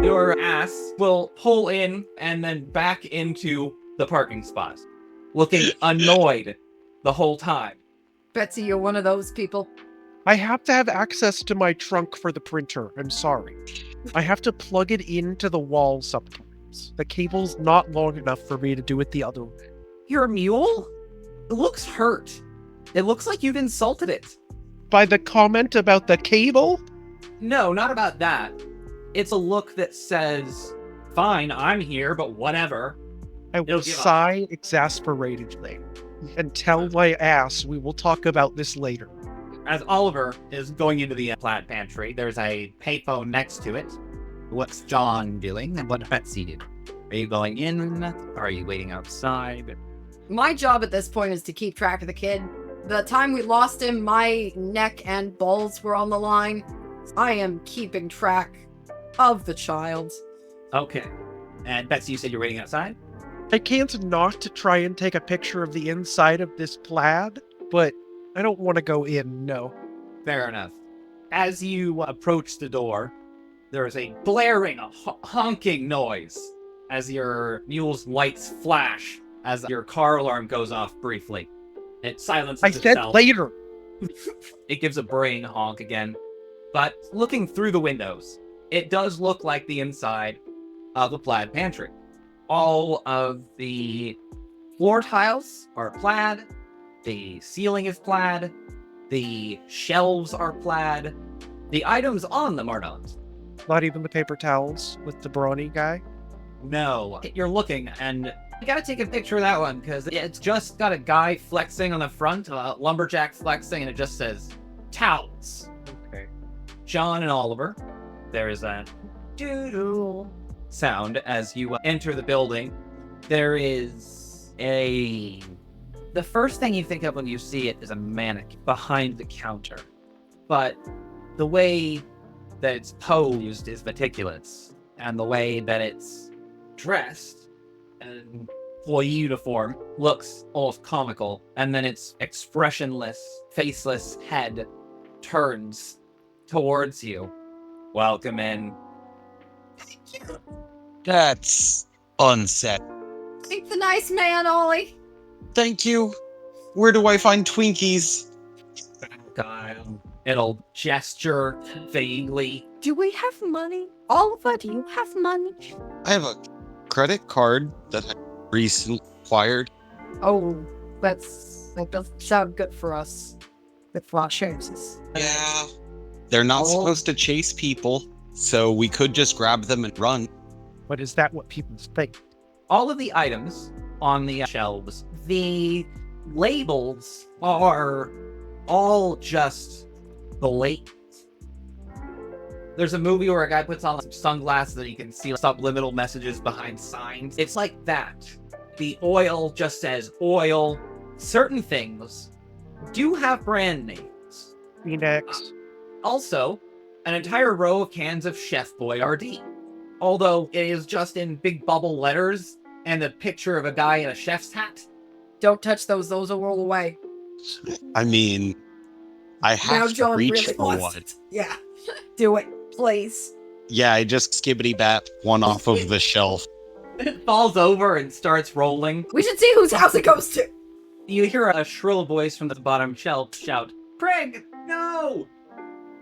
Your ass will pull in and then back into the parking spot, looking annoyed the whole time. Betsy, you're one of those people. I have to have access to my trunk for the printer. I'm sorry. I have to plug it into the wall sometimes. The cable's not long enough for me to do it the other way. Your mule? It looks hurt. It looks like you've insulted it. By the comment about the cable? No, not about that. It's a look that says, fine, I'm here, but whatever. I will sigh exasperatedly and tell my ass we will talk about this later. As Oliver is going into the Plaid Pantry, there's a payphone next to it. What's John doing and what Betsy do? Are you going in? Are you waiting outside? My job at this point is to keep track of the kid. The time we lost him, my neck and balls were on the line. I am keeping track of the child. Okay. And Betsy, you said you're waiting outside? I can't not to try and take a picture of the inside of this plaid, but I don't want to go in, no. Fair enough. As you approach the door, there is a blaring, honking noise as your mule's lights flash as your car alarm goes off briefly. It silences itself. I said later. It gives a braying honk again. But looking through the windows, it does look like the inside of the Plaid Pantry. All of the floor tiles are plaid. The ceiling is plaid. The shelves are plaid. The items on them are not. Not even the paper towels with the brawny guy? No. You're looking, and you gotta take a picture of that one, because it's just got a guy flexing on the front, a lumberjack flexing, and it just says, towels. Okay. John and Oliver, there is a doo-doo sound as you enter the building. There is a... The first thing you think of when you see it is a mannequin behind the counter. But the way that it's posed is meticulous, and the way that it's dressed and full uniform looks almost comical, and then its expressionless, faceless head turns towards you. Welcome in. Thank you. That's unsettling. Thank the nice man, Ollie. Thank you. Where do I find Twinkies? It'll gesture vaguely. Do we have money? Oliver, do you have money? I have a credit card that I recently acquired. Oh, that doesn't sound good for us. Good for our chances. Yeah. They're not supposed to chase people, so we could just grab them and run. But is that what people think? All of the items on the shelves, the labels are all just blatant. There's a movie where a guy puts on some sunglasses and you can see subliminal messages behind signs. It's like that. The oil just says oil. Certain things do have brand names. Phoenix. Also, an entire row of cans of Chef Boyardee. Although it is just in big bubble letters and a picture of a guy in a chef's hat. Don't touch those. Those will roll away. I mean, I have to reach really for wants one. it. Yeah. Do it, please. Yeah, I just skibbity-bat one off of the shelf. It falls over and starts rolling. We should see whose house it goes to. You hear a shrill voice from the bottom shelf shout, Craig, no!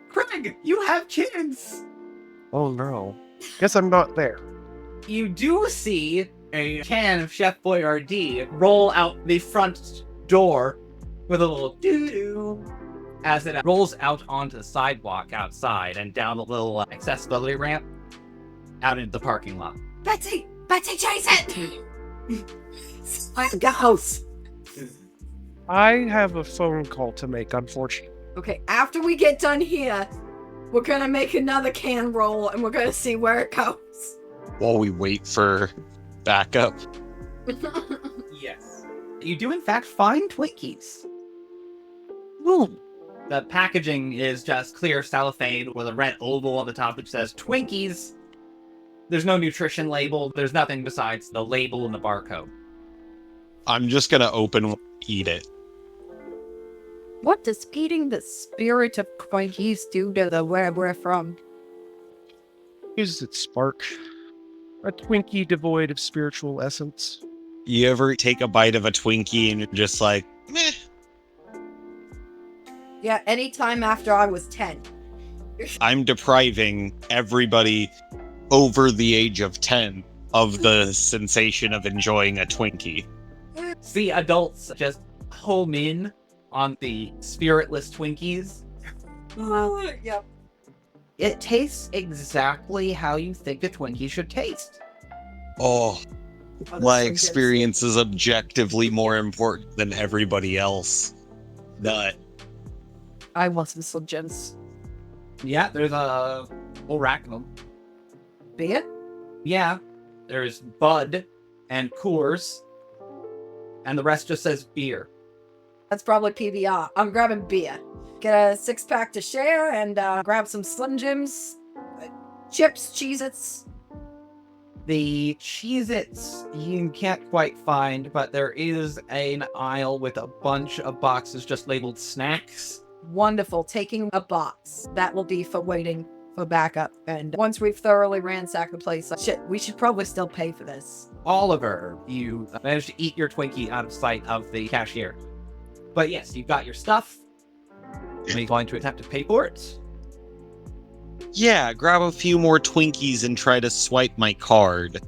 Craig, you have kids! Oh no. Guess I'm not there. You do see a can of Chef Boyardee roll out the front door with a little doo-doo as it rolls out onto the sidewalk outside and down the little accessibility ramp out into the parking lot. Betsy, chase it! Find the house. I have a phone call to make, unfortunately. Okay, after we get done here, we're gonna make another can roll and we're gonna see where it goes. While we wait for backup. Yes. You do in fact find Twinkies. Ooh. The packaging is just clear cellophane with a red oval on the top which says Twinkies. There's no nutrition label. There's nothing besides the label and the barcode. I'm just gonna open one, eat it. What does eating the spirit of Twinkies do to the where we're from? Is it spark? A Twinkie devoid of spiritual essence. You ever take a bite of a Twinkie and you're just like, meh? Yeah, anytime after I was 10. I'm depriving everybody over the age of 10 of the sensation of enjoying a Twinkie. See adults just home in on the spiritless Twinkies. Yep. It tastes exactly how you think a Twinkie should taste. Oh, my experience is objectively more important than everybody else. Nut. I want some Slim Jims. Yeah, there's a whole rack of them. Be it? Yeah, there's Bud and Coors, and the rest just says beer. That's probably PBR. I'm grabbing beer. Get a 6-pack to share and grab some Slim Jims, chips, Cheez-Its. The Cheez-Its you can't quite find, but there is an aisle with a bunch of boxes just labeled snacks. Wonderful. Taking a box. That will be for waiting for backup. And once we've thoroughly ransacked the place, shit, we should probably still pay for this. Oliver, you managed to eat your Twinkie out of sight of the cashier. But yes, you've got your stuff. Are you going to attempt to pay for it? Yeah, grab a few more Twinkies and try to swipe my card.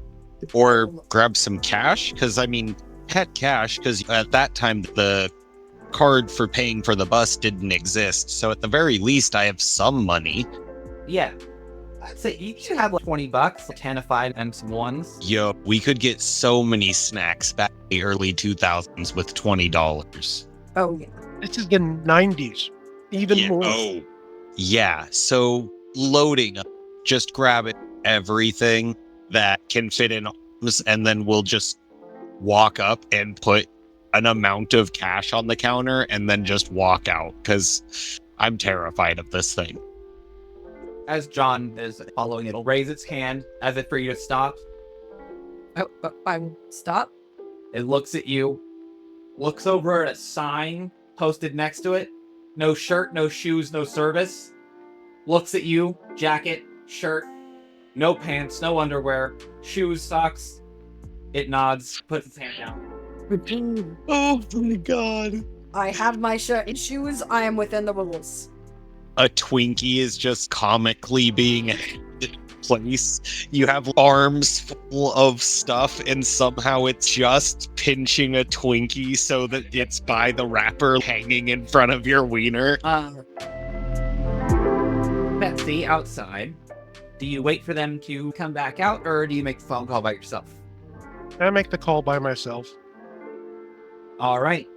Or grab some cash, because I mean, had cash, because at that time the card for paying for the bus didn't exist. So at the very least, I have some money. Yeah. I'd say you should have like $20, 10 of 5 and some ones. Yo, we could get so many snacks back in the early 2000s with $20. Oh, yeah. This is the 90s. Even more. Oh, yeah. So loading up, just grab it, everything that can fit in, and then we'll just walk up and put an amount of cash on the counter and then just walk out, because I'm terrified of this thing. As John is following, it'll raise its hand as if for you to stop. Oh, I stop. It looks at you, looks over at a sign posted next to it. No shirt, no shoes, no service. Looks at you, jacket, shirt, no pants, no underwear, shoes, socks. It nods, puts its hand down. Oh my god. I have my shirt and shoes. I am within the rules. A Twinkie is just comically being place. You have arms full of stuff and somehow it's just pinching a Twinkie so that it's by the wrapper hanging in front of your wiener. Betsy, outside. Do you wait for them to come back out, or do you make the phone call by yourself? I make the call by myself. All right.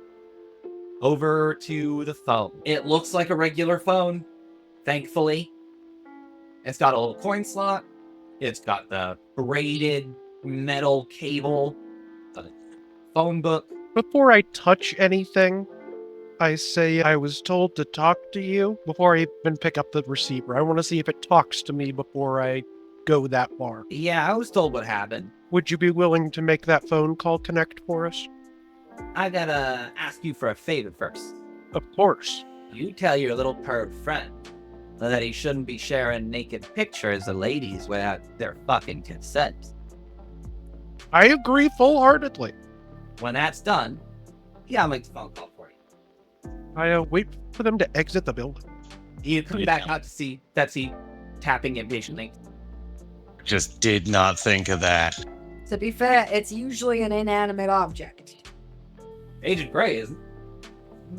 Over to the phone. It looks like a regular phone, thankfully. It's got a little coin slot. It's got the braided metal cable, the phone book. Before I touch anything, I say I was told to talk to you before I even pick up the receiver. I want to see if it talks to me before I go that far. Yeah, I was told what happened. Would you be willing to make that phone call connect for us? I gotta ask you for a favor first. Of course. You tell your little perv friend that he shouldn't be sharing naked pictures of ladies without their fucking consent. I agree full-heartedly. When that's done, yeah, I'll make the phone call for you. I wait for them to exit the building. You come back out to see Betsy tapping impatiently. Just did not think of that. To be fair, it's usually an inanimate object. Agent Gray isn't.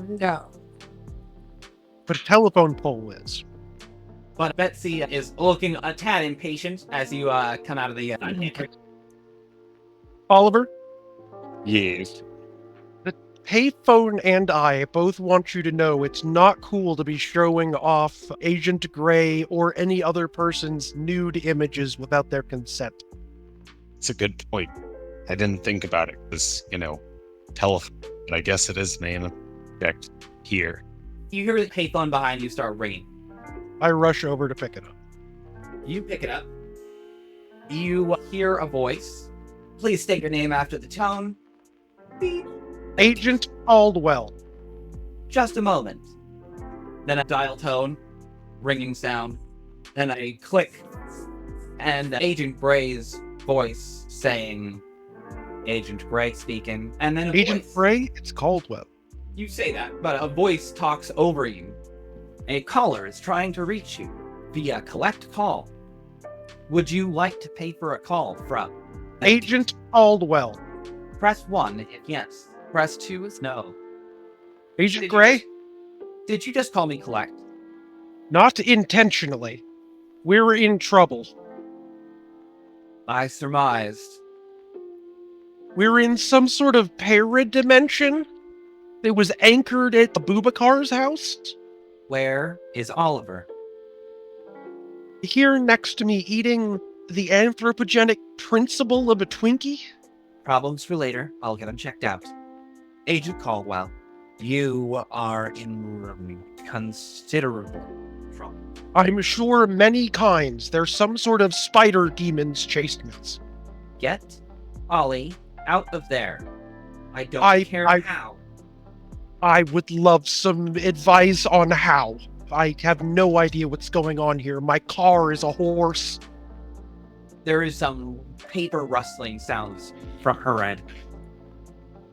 No. But a telephone pole is. But Betsy is looking a tad impatient as you come out of the pantry. Oliver, Yes. the payphone and I both want you to know it's not cool to be showing off Agent Gray or any other person's nude images without their consent. It's a good point. I didn't think about it because, telephone. But I guess it is name object here. You hear the payphone behind you start ringing. I rush over to pick it up. You pick it up. You hear a voice. Please state your name after the tone. Beep. Agent CALDWELL. just a moment. Then a dial tone, ringing sound, then a click, and Agent Gray's voice saying, Agent Gray speaking, and then a Agent voice. Gray, it's Caldwell. You say that, but a voice talks over you. A caller is trying to reach you via collect call. Would you like to pay for a call from Agent Caldwell. Press 1 if yes. Press 2 is no. Agent Did you Gray? Did you just call me collect? Not intentionally. We're in trouble. I surmised. We're in some sort of Paradimension that was anchored at the Boubacar's house. Where is Oliver? Here next to me eating the anthropogenic principle of a Twinkie. Problems for later. I'll get them checked out. Agent Caldwell, you are in considerable trouble. I'm sure many kinds. There's some sort of spider demons chasing us. Get Ollie out of there. I don't care how. I would love some advice on how. I have no idea what's going on here. My car is a horse. There is some paper rustling sounds from her end.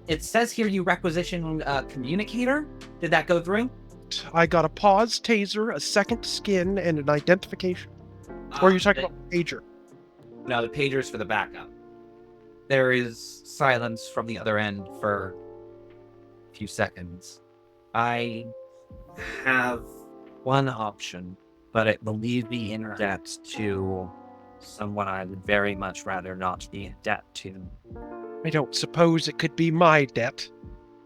It says here you requisition a communicator. Did that go through? I got a pause taser, a second skin, and an identification. Or are you talking about pager? No, the pager's for the backup. There is silence from the other end for a few seconds. I have one option, but it will leave me in debt to someone I would very much rather not be in debt to. I don't suppose it could be my debt.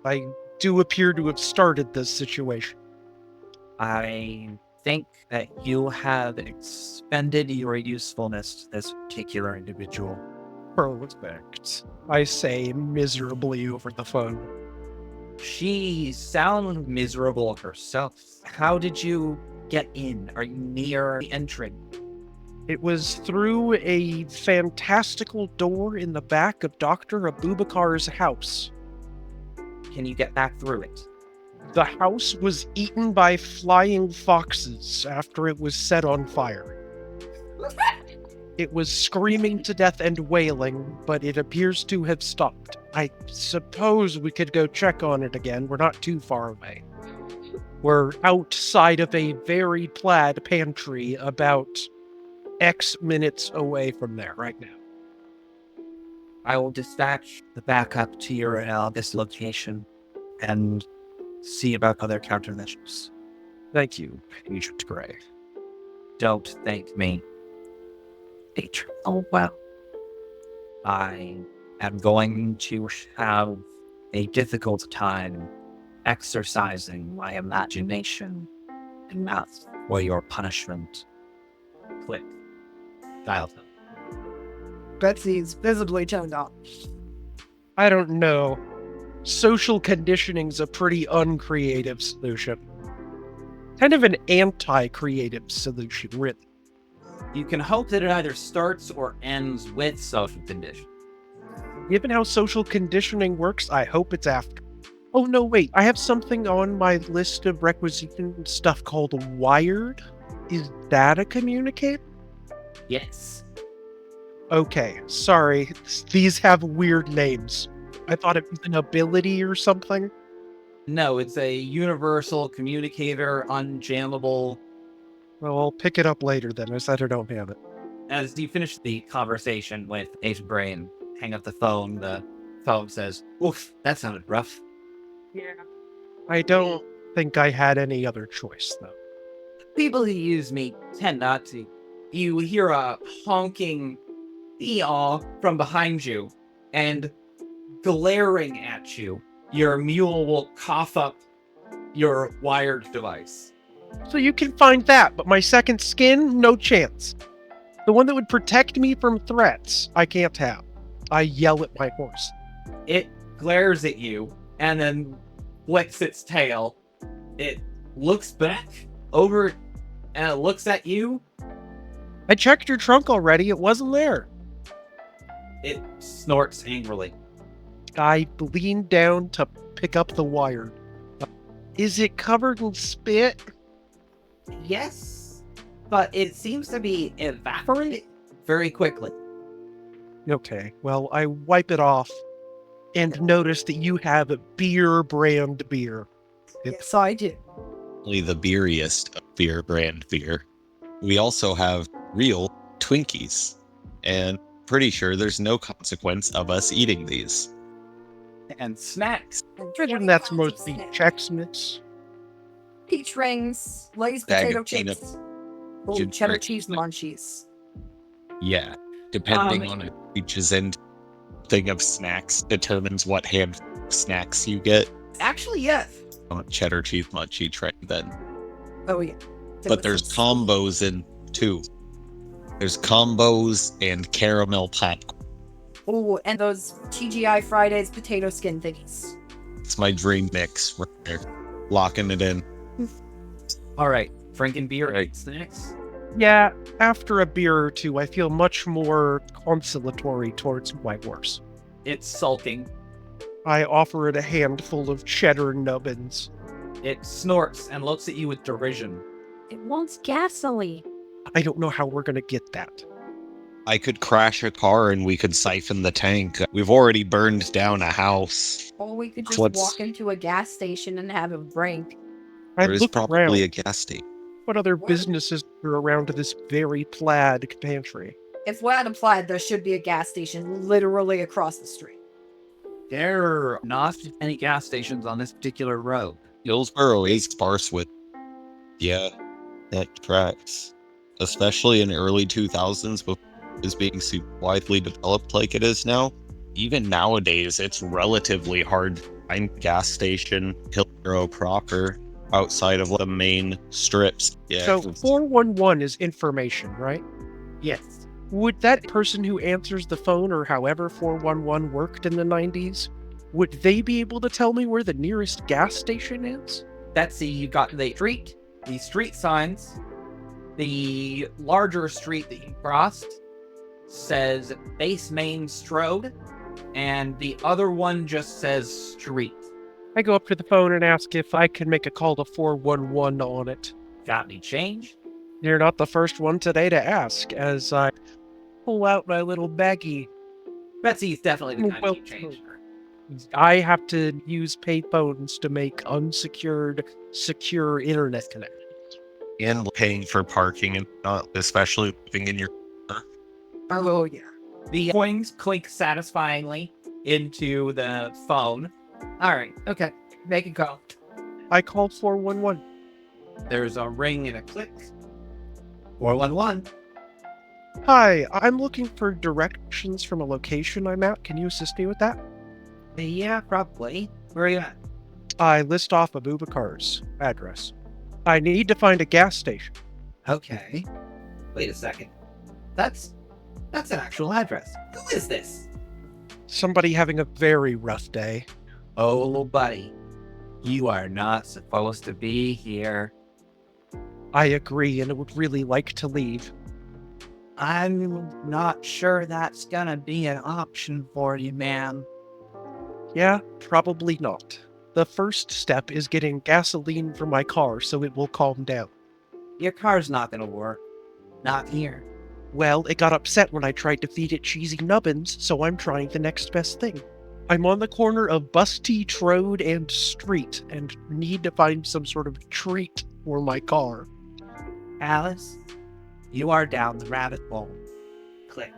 I do appear to have started this situation. I think that you have expended your usefulness to this particular individual. Perfect. I say miserably over the phone. She sounds miserable herself. How did you get in? Are you near the entry? It was through a fantastical door in the back of Dr. Abubakar's house. Can you get back through it? The house was eaten by flying foxes after it was set on fire. It was screaming to death and wailing, but it appears to have stopped. I suppose we could go check on it again. We're not too far away. We're outside of a very Plaid Pantry about X minutes away from there right now. I will dispatch the backup to your this location and see about other countermeasures. Thank you, Agent Gray. Don't thank me. Agent. Oh, well. I am going to have a difficult time exercising my imagination, and that's for your punishment. Click. Dial tone. Betsy's visibly toned off. I don't know. Social conditioning's a pretty uncreative solution. Kind of an anti-creative solution, really. You can hope that it either starts or ends with social condition. Given how social conditioning works, I hope it's after. Oh no, wait, I have something on my list of requisition stuff called Wired. Is that a communicator? Yes. Okay, sorry. These have weird names. I thought it was an ability or something. No, it's a universal communicator, unjammable. Well, I'll pick it up later then. I said I don't have it. As you finish the conversation with Agent Gray and hang up the phone says, "Oof, that sounded rough." Yeah. I don't think I had any other choice, though. People who use me tend not to. You hear a honking ee-aw from behind you, and glaring at you, your mule will cough up your wired device. So you can find that, but my second skin, no chance. The one that would protect me from threats, I can't have. I yell at my horse. It glares at you, and then flicks its tail. It looks back over, and it looks at you. I checked your trunk already, it wasn't there. It snorts angrily. I leaned down to pick up the wire. Is it covered in spit? Yes, but it seems to be evaporating very quickly. Okay, well, I wipe it off and notice that you have a beer brand beer. Yes, I do. Only the beeriest of beer brand beer. We also have real Twinkies, and pretty sure there's no consequence of us eating these. And snacks. Imagine that's mostly Chex Mix. Peach rings, Lay's Bag potato of peanut chips, oh, Ginger cheddar ale. cheese munchies. Yeah, depending on it, reaches and thing of snacks determines what hand snacks you get. Actually, yes. On a cheddar cheese munchie trend then. Oh yeah. But there's combos in too. There's combos and caramel popcorn. Oh, and those TGI Fridays potato skin thingies. It's my dream mix right there. Locking it in. All right, Franken beer Right. snacks. Yeah, after a beer or two, I feel much more conciliatory towards my horse. It's sulking. I offer it a handful of cheddar nubbins. It snorts and looks at you with derision. It wants gasoline. I don't know how we're gonna get that. I could crash a car and we could siphon the tank. We've already burned down a house. Or we could just What's- walk into a gas station and have a drink. I There is look probably around. a gas station. What other businesses are around this very plaid pantry? If we're at a Plaid, there should be a gas station literally across the street. There are not any gas stations on this particular road. Hillsborough is sparse with. Yeah, that tracks. Especially in early 2000s, before it was being super widely developed like it is now. Even nowadays, it's relatively hard to find a gas station, Hillsborough proper, outside of the main strips. Yeah. So 411 is information, right? Yes. Would that person who answers the phone, or however 411 worked in the 90s, would they be able to tell me where the nearest gas station is? Betsy, you got the street signs. The larger street that you crossed says Base Main Strode, and the other one just says street. I go up to the phone and ask if I can make a call to 411 on it. Got any change? You're not the first one today to ask, as I pull out my little baggie. Betsy's definitely the kind Well, of change her. I have to use payphones to make unsecured, secure internet connections. And paying for parking, and not especially living in your car. Oh yeah. The coins clink satisfyingly into the phone. All right, okay, make a call. I call 411. There's a ring and a click. 411. Hi, I'm looking for directions from a location I'm at. Can you assist me with that? Yeah, probably. Where are you at? I list off Abubakar's address. I need to find a gas station. Okay. Wait a second. That's an actual address. Who is this? Somebody having a very rough day. Oh, little buddy. You are not supposed to be here. I agree, and I would really like to leave. I'm not sure that's gonna be an option for you, man. Yeah, probably not. The first step is getting gasoline for my car so it will calm down. Your car's not gonna work. Not here. Well, it got upset when I tried to feed it cheesy nubbins, so I'm trying the next best thing. I'm on the corner of Busty Road and Street, and need to find some sort of treat for my car. Alice, you are down the rabbit hole. Click.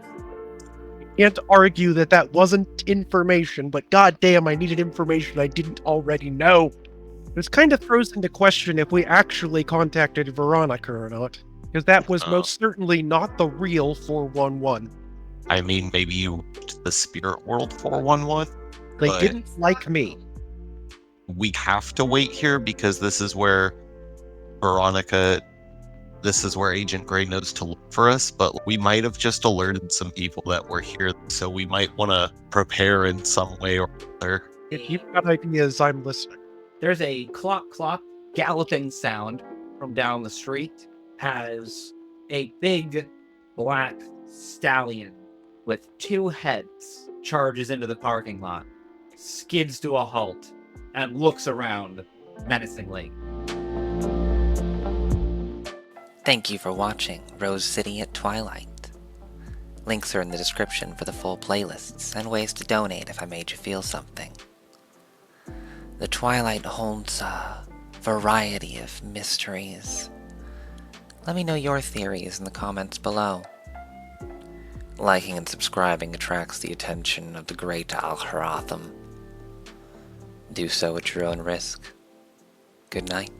Can't argue that that wasn't information, but goddamn, I needed information I didn't already know. This kind of throws into question if we actually contacted Veronica or not, because that was most certainly not the real 411. I mean, maybe you went to the spirit world 411. They But- didn't like me. We have to wait here because this is where Agent Gray knows to look for us, but we might have just alerted some people that we're here, so we might want to prepare in some way or other. If you've got ideas, I'm listening. There's a clock galloping sound from down the street. Has a big black stallion with two heads charges into the parking lot, skids to a halt, and looks around menacingly. Thank you for watching Rose City at Twilight. Links are in the description for the full playlists and ways to donate if I made you feel something. The Twilight holds a variety of mysteries. Let me know your theories in the comments below. Liking and subscribing attracts the attention of the great algorithm. Do so at your own risk. Good night.